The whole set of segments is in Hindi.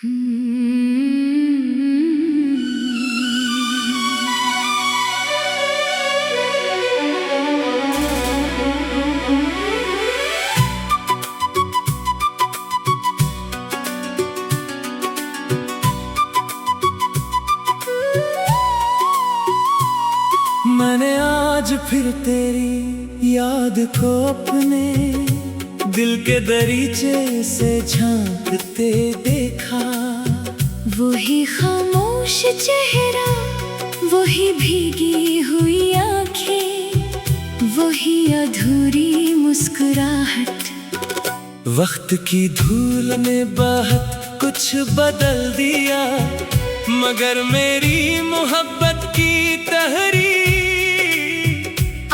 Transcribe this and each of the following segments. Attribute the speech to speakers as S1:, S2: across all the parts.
S1: मैंने आज फिर तेरी याद को अपने दिल के दरीचे से झांकते देखा।
S2: वही खामोश चेहरा, वही भीगी हुई आंखें, वही अधूरी मुस्कुराहट।
S1: वक्त की धूल ने बहुत कुछ बदल दिया, मगर मेरी मोहब्बत की तहरीर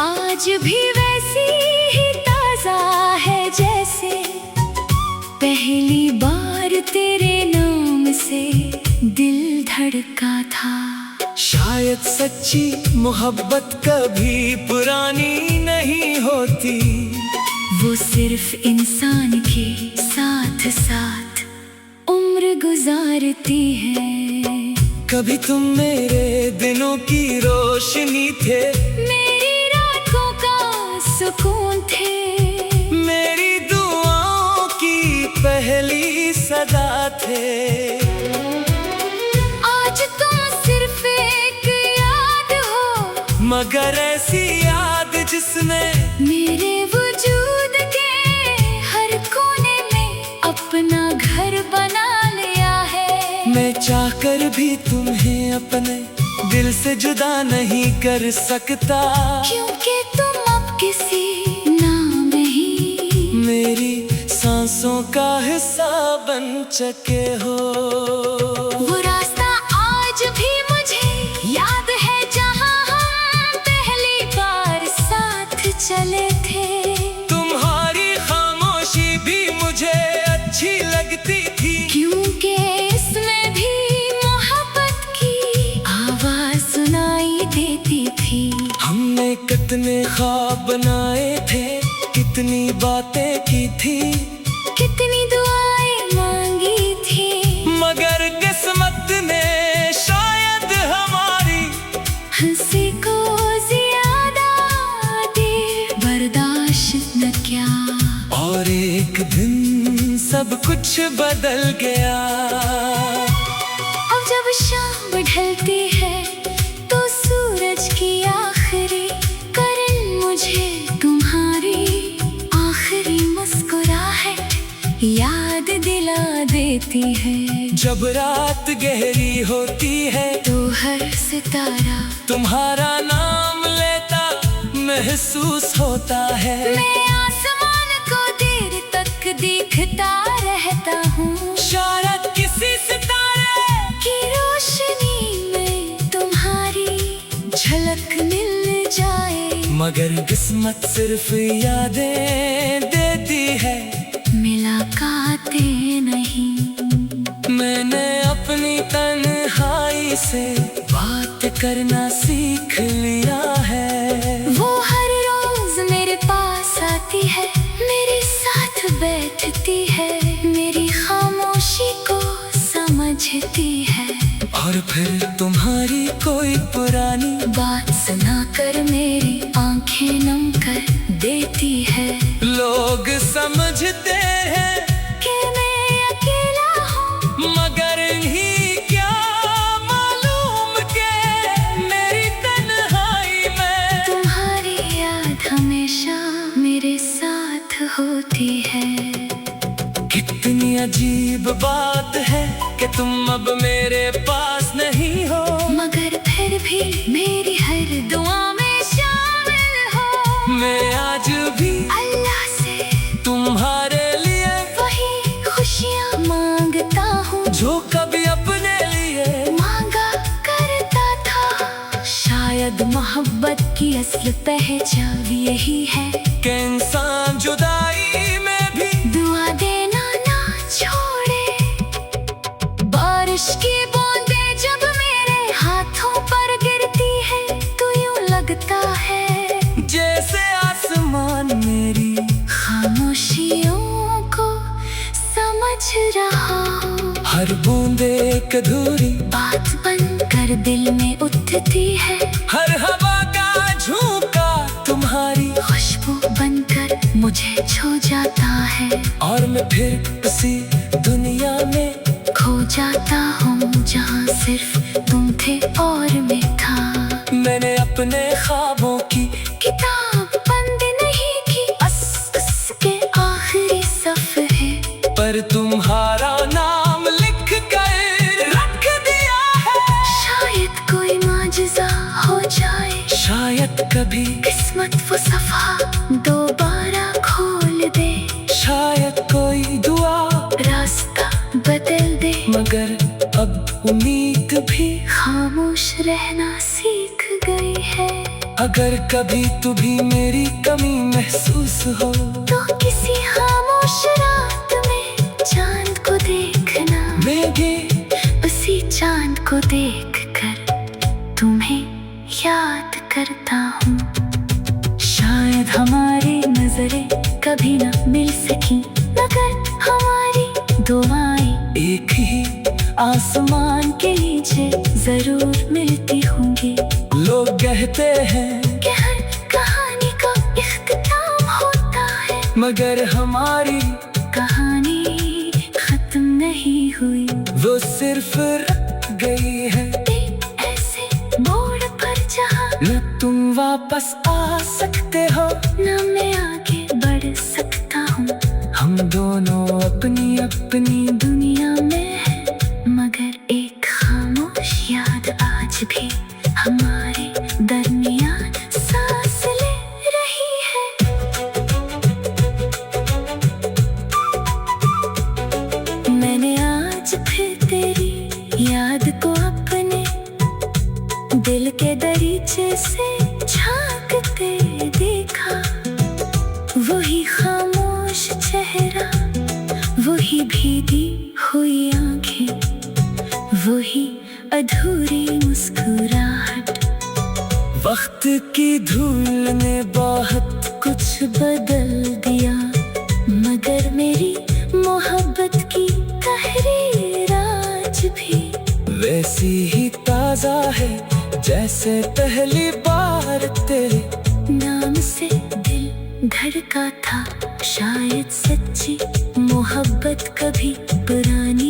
S2: आज भी वैसी ही ताजा है जैसे पहली बार तेरे नाम से दिल धड़का था।
S1: शायद सच्ची मोहब्बत कभी पुरानी नहीं होती,
S2: वो सिर्फ इंसान के साथ साथ उम्र गुजारती है।
S1: कभी तुम मेरे दिनों की रोशनी थे,
S2: मेरी रातों का सुकून थे,
S1: मेरी दुआओं की पहली सदा थे।
S2: आज तुम सिर्फ एक याद हो,
S1: मगर ऐसी याद जिसने
S2: मेरे वजूद के हर कोने में अपना घर बना लिया है।
S1: मैं चाहकर भी तुम्हें अपने दिल से जुदा नहीं कर सकता,
S2: क्योंकि तुम अब किसी नाम नहीं
S1: मेरी सांसों का हिस्सा बन चुके हो।
S2: वो रास्ता आज भी मुझे याद है जहाँ हम पहली बार साथ चले थे।
S1: तुम्हारी खामोशी भी मुझे अच्छी लगती थी,
S2: क्योंकि इसमें भी मोहब्बत की आवाज सुनाई देती थी।
S1: हमने कितने ख्वाब बनाए थे, कितनी बातें की थी,
S2: कितनी दुआएं मांगी थी,
S1: मगर किस्मत ने शायद हमारी
S2: हंसी को ज्यादा देर बर्दाश्त न किया।
S1: और एक दिन सब कुछ बदल गया।
S2: अब जब शाम ढलती है तो सूरज की आखिरी किरण मुझे तुम्हारी आखिरी मुस्कुराहट याद दिला देती है।
S1: जब रात गहरी होती है
S2: तो हर सितारा
S1: तुम्हारा नाम लेता महसूस होता है।
S2: मैं आसमान को देर तक देखता रहता हूँ,
S1: शायद किसी सितारे
S2: की रोशनी में तुम्हारी झलक मिल जाए।
S1: मगर किस्मत सिर्फ यादें देती है,
S2: मुलाकातें नहीं।
S1: मैंने अपनी तन्हाई से बात करना सीख लिया है।
S2: वो हर रोज मेरे पास आती है, मेरे साथ बैठती है, मेरी खामोशी को समझती है,
S1: और फिर तुम्हारी कोई पुरानी
S2: बात सुनाकर मेरी आंखें नम कर देती है।
S1: लोग समझते हैं
S2: कि मैं अकेला हूँ,
S1: मगर ही क्या मालूम के मेरी तन्हाई में
S2: तुम्हारी याद हमेशा मेरे साथ होती है।
S1: कितनी अजीब बात है कि तुम अब मेरे पास नहीं हो,
S2: मगर फिर भी मेरी हर दुआ में शामिल हो।
S1: मैं आज भी
S2: अल्लाह से
S1: तुम्हारे लिए
S2: वही खुशियाँ मांगता हूँ
S1: जो कभी अपने लिए
S2: मांगा करता था। शायद मोहब्बत की असली पहचान यही है
S1: कि इंसान जुदाई में भी
S2: दुआ देना ना छोड़े। बारिश की बूंदें जब मेरे हाथों पर गिरती है तो यूं लगता है
S1: जैसे आसमान मेरी
S2: खामोशियों को समझ रहा हो।
S1: हर बूंदे एक अधूरी
S2: बात बनकर दिल में उठती है।
S1: हर हवा का झोंका तुम्हारी
S2: खुशबू बनकर मुझे छू जाता है।
S1: और मैं फिर उसी दुनिया में
S2: खो जाता हूँ जहाँ सिर्फ तुम थे और मैं था।
S1: मैंने अपने ख्वाबों की
S2: किताब बंद नहीं की, बस के आखिरी सफ़े
S1: पर तुम्हारा नाम लिख कर रख दिया है।
S2: शायद कोई माजिज़ा हो जाए,
S1: शायद कभी
S2: किस्मत वो सफ़ा दोबारा खोल दे।
S1: शायद कोई दुआ
S2: रास्ता बदल दे,
S1: मगर अब उम्मीद भी
S2: खामोश रहना सीख गई है।
S1: अगर कभी तू भी मेरी कमी महसूस हो
S2: तो किसी खामोश रात में चांद को देखना।
S1: मैं भी
S2: उसी चांद को देखकर तुम्हें याद करता हूँ। शायद हमारी नजरें कभी न मिल सकी, मगर हमारी दुआएं
S1: एक ही
S2: आसमान के नीचे जरूर मिलती होंगी।
S1: लोग कहते हैं
S2: कि हर कहानी का इख्तिताम होता है,
S1: मगर हमारी
S2: कहानी खत्म नहीं हुई।
S1: वो सिर्फ रह गई है
S2: एक ऐसे मोड़ पर जहाँ
S1: न तुम वापस आ सकते हो
S2: न मैं आगे बढ़ सकता हूँ।
S1: हम दोनों अपनी अपनी
S2: दुनिया में है, मगर एक खामोश याद आज भी हमारे दरमियान सांस ले रही है। मैंने आज फिर तेरी याद को अपने दिल के दरीचे से झांकते देखा। वही खामोश चेहरा, वही भीगी हुई आंखें, वही अधूरी मुस्कुराहट।
S1: वक्त की धूल ने बहुत
S2: कुछ बदल दिया, मगर मेरी मोहब्बत की तहरीर आज भी
S1: वैसी ही ताजा है जैसे पहली बार तेरे
S2: नाम से दिल धड़का था। शायद सच्ची मोहब्बत कभी पुरानी